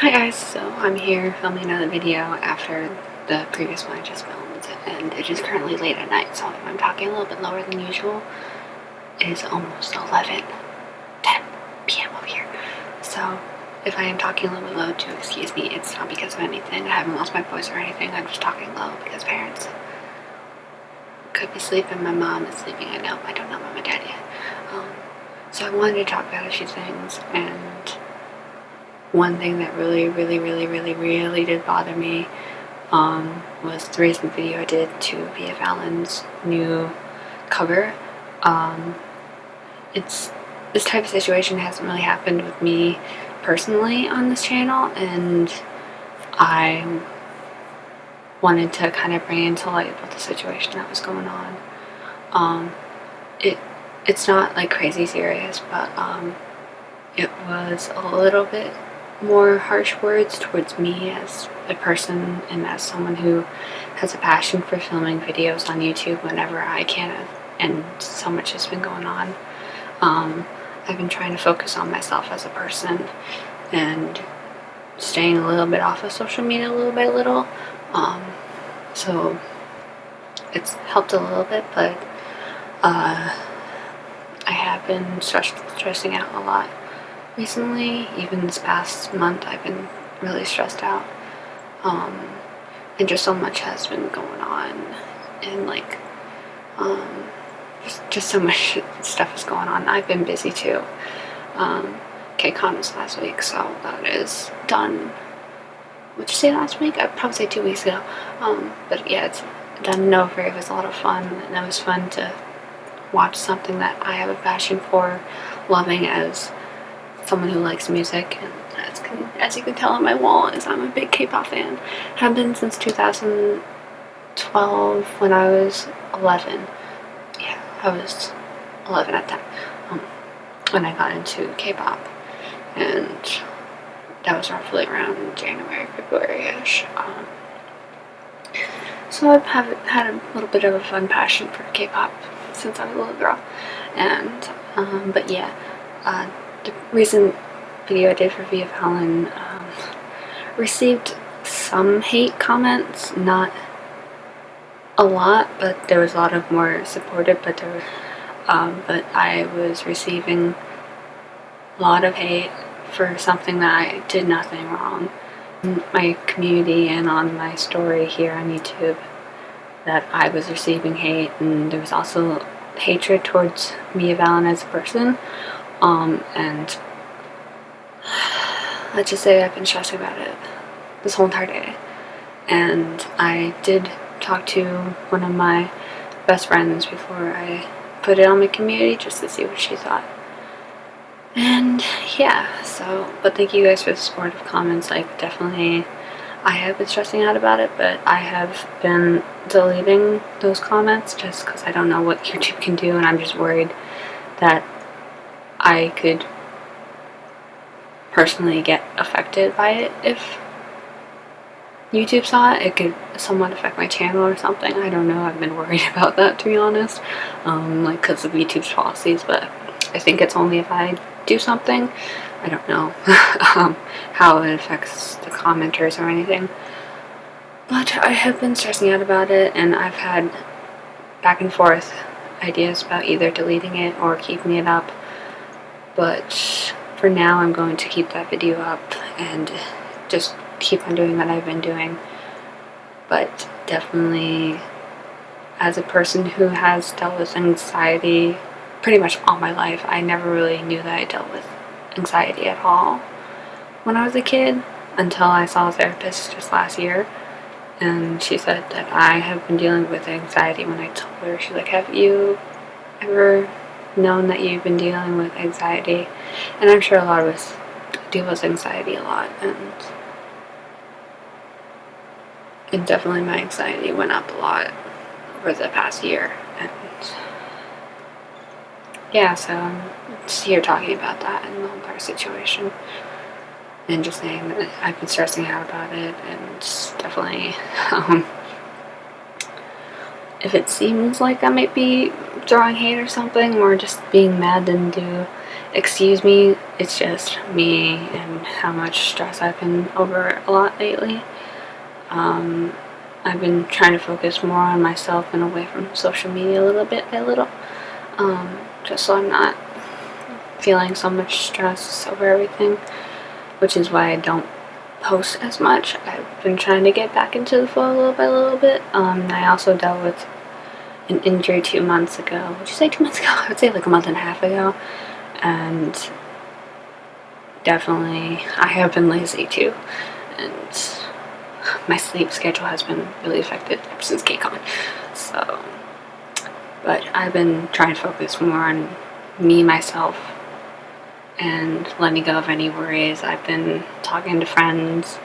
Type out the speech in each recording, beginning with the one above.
Hi guys, so I'm here filming another video after the previous one I just filmed, and it is currently late at night, so if I'm talking a little bit lower than usual, it is almost 10 p.m. over here. So if I am talking a little bit low, do excuse me. It's not because of anything. I haven't lost my voice or anything. I'm just talking low because parents could be sleeping. My mom is sleeping. I don't know about my dad yet. So I wanted to talk about a few things, and one thing that really did bother me was the recent video I did to Via Fallon's new cover. This type of situation hasn't really happened with me personally on this channel, and I wanted to kind of bring into light about the situation that was going on. It's not like crazy serious, but it was a little bit more harsh words towards me as a person and as someone who has a passion for filming videos on YouTube whenever I can, and so much has been going on. I've been trying to focus on myself as a person and staying a little bit off of social media little by little, so it's helped a little bit, but I have been stressing out a lot recently. Even this past month I've been really stressed out, and just so much has been going on, and like just so much stuff is going on. I've been busy too. KCON was last week, so that is done. Would you say last week? I'd probably say 2 weeks ago. But yeah, it's done and over. It was a lot of fun, and it was fun to watch something that I have a passion for, loving as someone who likes music. And as you can tell on my wall, is I'm a big K-pop fan. Have been since 2012 when I was 11. Yeah, I was 11 at the time when I got into K-pop, and that was roughly around January, February-ish. So I've had a little bit of a fun passion for K-pop since I was a little girl, and but yeah, the recent video I did for Via Fallon received some hate comments, not a lot, but there was a lot of more supportive. But I was receiving a lot of hate for something that I did nothing wrong. In my community and on my story here on YouTube, that I was receiving hate, and there was also hatred towards Via Fallon as a person, and let's just say I've been stressing about it this whole entire day. And I did talk to one of my best friends before I put it on my community, just to see what she thought. And yeah, so, but thank you guys for the supportive comments. Like, definitely, I have been stressing out about it, but I have been deleting those comments just because I don't know what YouTube can do, and I'm just worried that I could personally get affected by it. If YouTube saw it, it could somewhat affect my channel or something. I don't know. I've been worried about that, to be honest, like because of YouTube's policies, but I think it's only if I do something. I don't know how it affects the commenters or anything, but I have been stressing out about it, and I've had back and forth ideas about either deleting it or keeping it up, but for now I'm going to keep that video up and just keep on doing what I've been doing. But definitely, as a person who has dealt with anxiety pretty much all my life, I never really knew that I dealt with anxiety at all when I was a kid, until I saw a therapist just last year, and she said that I have been dealing with anxiety. When I told her, she's like, have you ever known that you've been dealing with anxiety? And I'm sure a lot of us deal with anxiety a lot, and definitely my anxiety went up a lot over the past year. And yeah, so I'm just here talking about that and the whole entire situation, and just saying that I've been stressing out about it, and definitely, if it seems like I might be throwing hate or something, or just being mad and do excuse me, it's just me and how much stress I've been over a lot lately. I've been trying to focus more on myself and away from social media a little bit by little, just so I'm not feeling so much stress over everything, which is why I don't post as much. I've been trying to get back into the flow little by little bit. I also dealt with an injury 2 months ago. Would you say 2 months ago? I would say like a month and a half ago. And definitely I have been lazy too. And my sleep schedule has been really affected ever since KCON. So, but I've been trying to focus more on me, myself, and letting go of any worries. I've been talking to friends.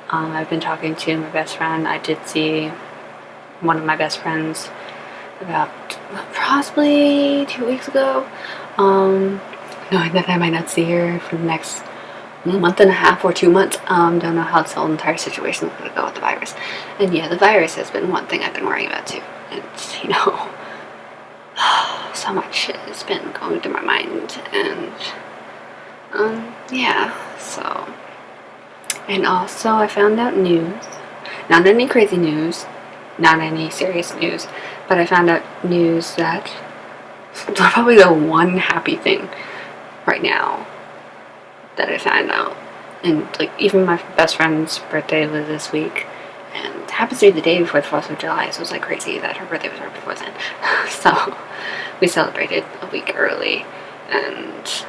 I've been talking to my best friend. I did see one of my best friends about possibly 2 weeks ago, knowing that I might not see her for the next month and a half or 2 months. Don't know how this whole entire situation is going to go with the virus. And yeah, the virus has been one thing I've been worrying about too. It's, so much shit has been going through my mind, and yeah, so. And also I found out news, not any crazy news, not any serious news, but I found out news that probably the one happy thing right now that I found out. And like, even my best friend's birthday was this week, and it happens to be the day before the 4th of July, so it was like crazy that her birthday was right before then. So we celebrated a week early, and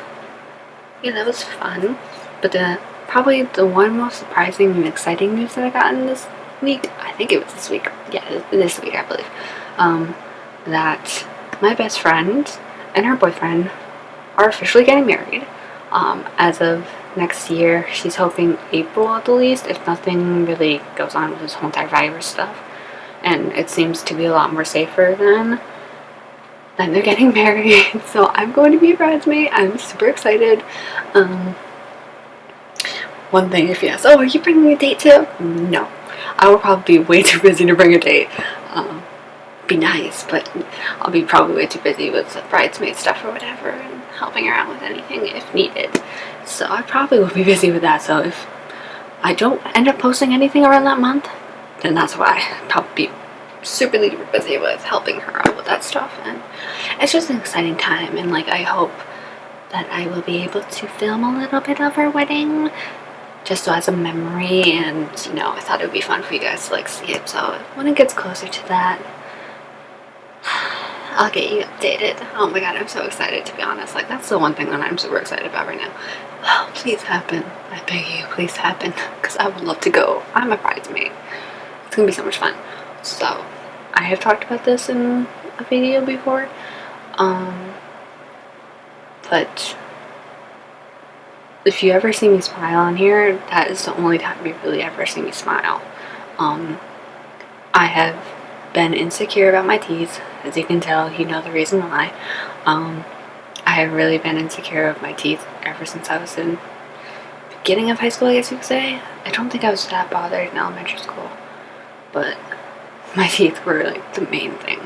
yeah, that was fun. But probably the one most surprising and exciting news that I got in this week, I think it was this week, yeah, this week I believe, that my best friend and her boyfriend are officially getting married. As of next year. She's hoping April at the least, if nothing really goes on with this whole entire virus stuff. And it seems to be a lot more safer then they're getting married. So I'm going to be a bridesmaid. I'm super excited. One thing, if you ask, oh, are you bringing a date too? No. I will probably be way too busy to bring a date. Be nice, but I'll be probably way too busy with bridesmaid stuff or whatever, and helping her out with anything if needed. So I probably will be busy with that. So if I don't end up posting anything around that month, then that's why. I'll probably be super duper busy with helping her out with that stuff. And it's just an exciting time, and like, I hope that I will be able to film a little bit of our wedding, just so as a memory. And I thought it would be fun for you guys to like see it. So when it gets closer to that, I'll get you updated. Oh my god, I'm so excited, to be honest. Like, that's the one thing that I'm super excited about right now. Oh, please happen. I beg you, please happen. Because I would love to go. I'm a bridesmaid. It's gonna be so much fun. So, I have talked about this in a video before. But if you ever see me smile on here, that is the only time you really ever see me smile. I have been insecure about my teeth. As you can tell, you know the reason why. I have really been insecure of my teeth ever since I was in beginning of high school, I guess you could say. I don't think I was that bothered in elementary school, but my teeth were like the main thing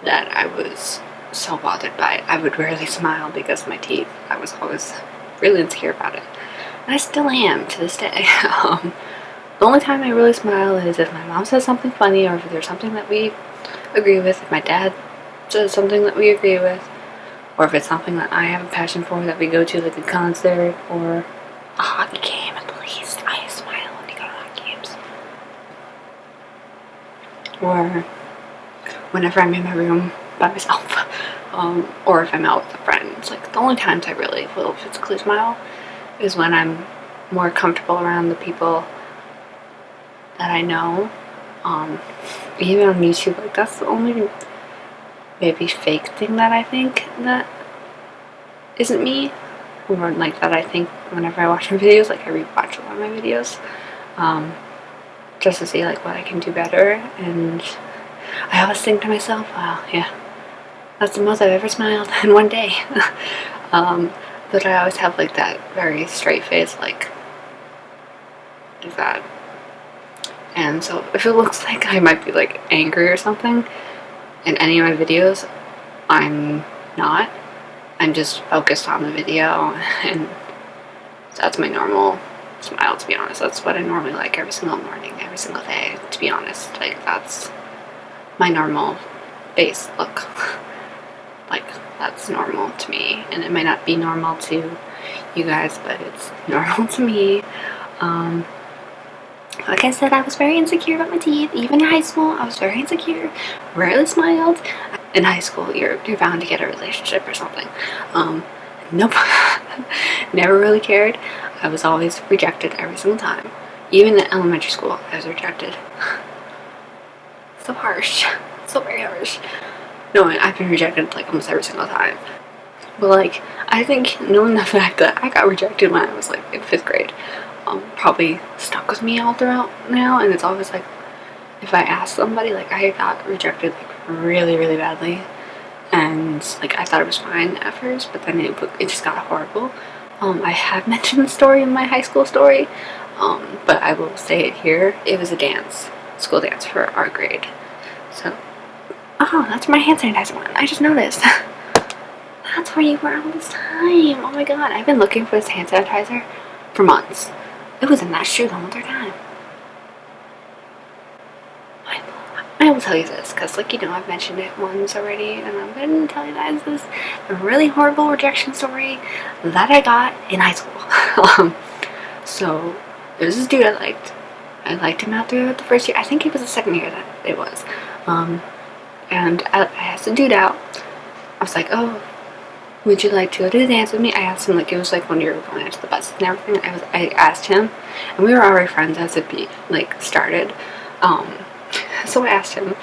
that I was so bothered by. I would rarely smile because of my teeth. I was always really insecure about it, and I still am to this day. The only time I really smile is if my mom says something funny, or if there's something that we agree with, if my dad says something that we agree with, or if it's something that I have a passion for that we go to, like a concert or a hockey game at the least. I smile when we go to hockey games. Or whenever I'm in my room by myself, or if I'm out with a friend. It's like the only times I really will physically smile is when I'm more comfortable around the people that I know. Even on YouTube, like, that's the only maybe fake thing that I think that isn't me, or like that I think whenever I watch my videos. Like, I rewatch a lot of my videos, just to see like what I can do better. And I always think to myself, wow, yeah, that's the most I've ever smiled in one day. But I always have like that very straight face, like that. And so if it looks like I might be like angry or something in any of my videos, I'm not. I'm just focused on the video, and that's my normal smile, to be honest. That's what I normally like every single morning, every single day, to be honest. Like, that's my normal face look. Like, that's normal to me, and it might not be normal to you guys, but it's normal to me. Like I said, I was very insecure about my teeth. Even in high school, I was very insecure. Rarely smiled. In high school, you're bound to get a relationship or something. Nope. Never really cared. I was always rejected every single time. Even in elementary school, I was rejected. So harsh. So very harsh. No, I've been rejected like almost every single time. But like, I think knowing the fact that I got rejected when I was like in 5th grade, probably stuck with me all throughout now. And it's always like, if I ask somebody, like, I got rejected like really, really badly, and like I thought it was fine at first, but then it just got horrible. I have mentioned the story in my high school story, but I will say it here. It was a dance, school dance for our grade. So, oh, that's my hand sanitizer one. I just noticed. That's where you were all this time. Oh my god, I've been looking for this hand sanitizer for months. It was in that shoe the whole entire time. I will tell you this, because, like, you know, I've mentioned it once already, and I'm going to tell you guys this really horrible rejection story that I got in high school. So, there was this dude I liked. I liked him out through the first year. I think it was the second year that it was. And I asked the dude out. I was like, oh, would you like to go to the dance with me? I asked him, like, it was like when you were going to the bus and everything. I asked him, and we were already friends as it started. So I asked him,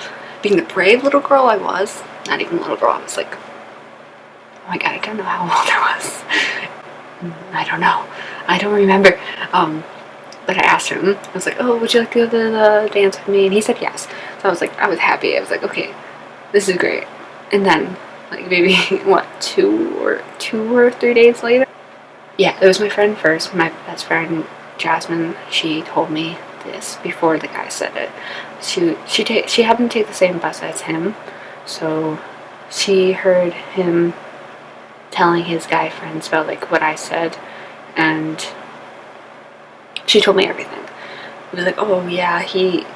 being the brave little girl I was, not even a little girl, I was like, oh my god, I don't know how old I was. I don't know. I don't remember. But I asked him, I was like, oh, would you like to go to the dance with me? And he said yes. So I was like, I was happy. I was like, okay, this is great. And then, like, maybe, what, 2 or 3 days later? Yeah, it was my friend first, my best friend, Jasmine. She told me this before the guy said it. She happened to take the same bus as him, so she heard him telling his guy friends about, like, what I said, and she told me everything. It was like, oh yeah, he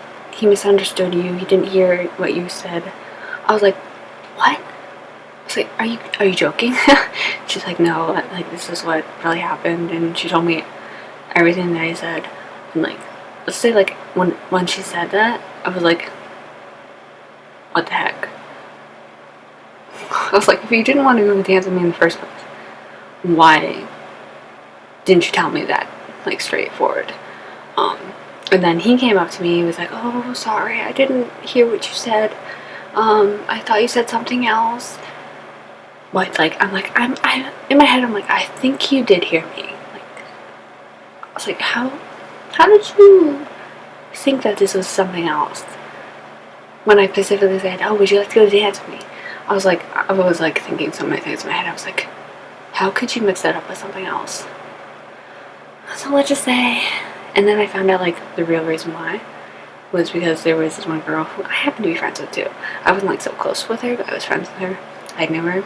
misunderstood you. He didn't hear what you said. I was like, what? I was like, are you joking? She's like, no, like, this is what really happened, and she told me everything that he said. And, like, let's say, like, when she said that, I was like, what the heck? I was like, if you didn't want to go dance with me in the first place, why didn't you tell me that, like, straightforward? And then he came up to me, he was like, oh, sorry, I didn't hear what you said. I thought you said something else. What, like, I'm in my head, I'm like, I think you did hear me. Like, I was like, how did you think that this was something else? When I specifically said, oh, would you like to go dance with me? I was like thinking so many things in my head. I was like, how could you mix that up with something else? So let's just say, and then I found out, like, the real reason why was because there was this one girl who I happened to be friends with too. I wasn't, like, so close with her, but I was friends with her. I knew her,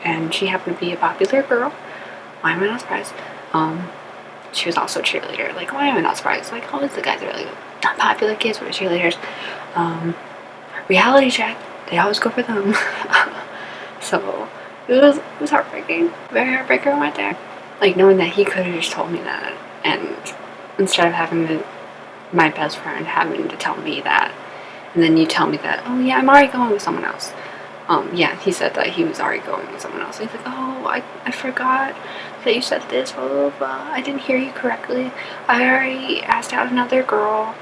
and she happened to be a popular girl. Why am I not surprised? She was also a cheerleader. Like, why am I not surprised? Like, all the guys are like not popular kids were cheerleaders. Reality check, they always go for them. So it was heartbreaking. Very heartbreaking right there. Like, knowing that he could have just told me that, and instead of having my best friend having to tell me that, and then you tell me that, oh yeah, I'm already going with someone else. Yeah, he said that he was already going with someone else. He's like, oh, I forgot that you said this, blah, blah, blah. I didn't hear you correctly. I already asked out another girl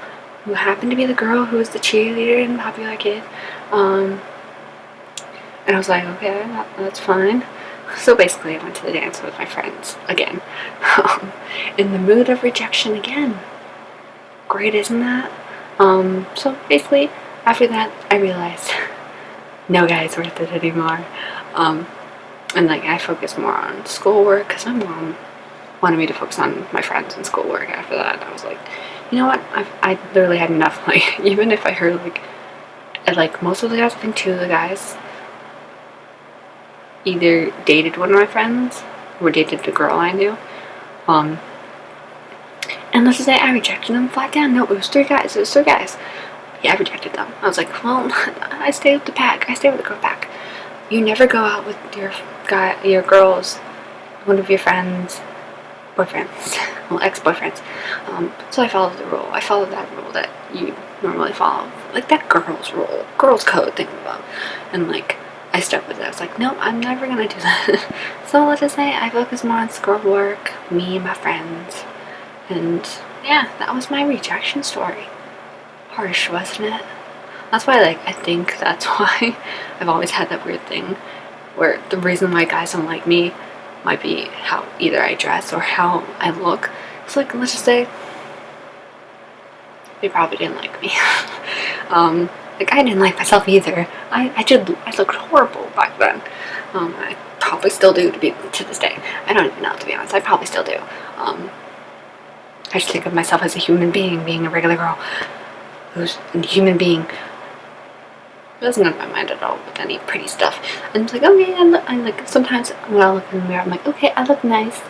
who happened to be the girl who was the cheerleader and the popular kid. And I was like, okay, that's fine. So basically, I went to the dance with my friends again. In the mood of rejection again. Great, isn't that? So basically, after that, I realized no guy's worth it anymore. And, like, I focused more on schoolwork because my mom wanted me to focus on my friends and schoolwork. After that, I was like, you know what? I literally had enough. Like, even if I heard, like, most of the guys, I think 2 of the guys, either dated one of my friends or dated the girl I knew. And let's just say I rejected them flat down. No, it was 3 guys. It was 3 guys. Yeah, I rejected them. I was like, well, I stay with the pack. I stay with the girl pack. You never go out with your girls, one of your friends, boyfriends, well, ex-boyfriends. So I followed the rule. I followed that rule that you normally follow, like that girls' rule, girls' code thing about. And like, I stuck with it. I was like, no, I'm never gonna do that. So let's just say I focus more on school work, me and my friends, and yeah, that was my rejection story. Harsh, wasn't it? That's why, like, I think that's why I've always had that weird thing where the reason why guys don't like me might be how either I dress or how I look. It's like, let's just say they probably didn't like me. Like, I didn't like myself either. I looked horrible back then. I probably still do to this day. I don't even know, to be honest. I probably still do. I just think of myself as a human being a regular girl who's a human being. It doesn't enter my mind at all with any pretty stuff. And it's like, okay, I like, sometimes when I look in the mirror, I'm like, okay, I look nice.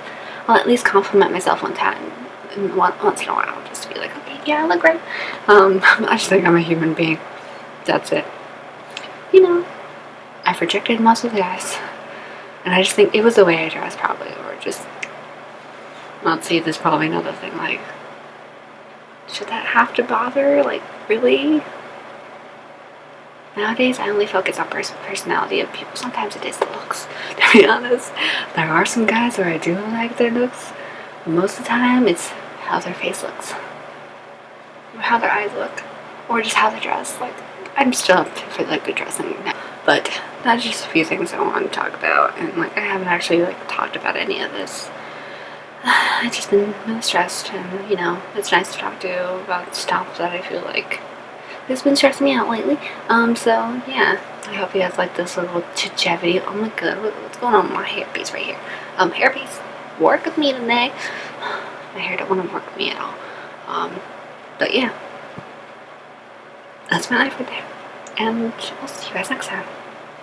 I'll at least compliment myself one time, and once in a while, just to be like, okay, yeah, I look great. I just think I'm a human being. That's it. You know, I've rejected most of the guys, and I just think it was the way I dressed, probably, or just, let's see, there's probably another thing, like, should that have to bother? Like, really? Nowadays, I only focus on personality of people. Sometimes it is the looks, to be honest. There are some guys where I do like their looks, but most of the time, it's how their face looks, or how their eyes look, or just how they dress. Like, I'm still up for, like, good dressing now. But that's just a few things I want to talk about, and, like, I haven't actually, like, talked about any of this. I've just been really stressed, and, you know, it's nice to talk to you about stuff that I feel like it's been stressing me out lately. So, yeah, I hope you guys like this little chit-chat video. Oh my god, what's going on with my hairpiece right here? Hairpiece, work with me today. My hair don't want to work with me at all. But yeah, that's my life right there. And I'll see you guys next time.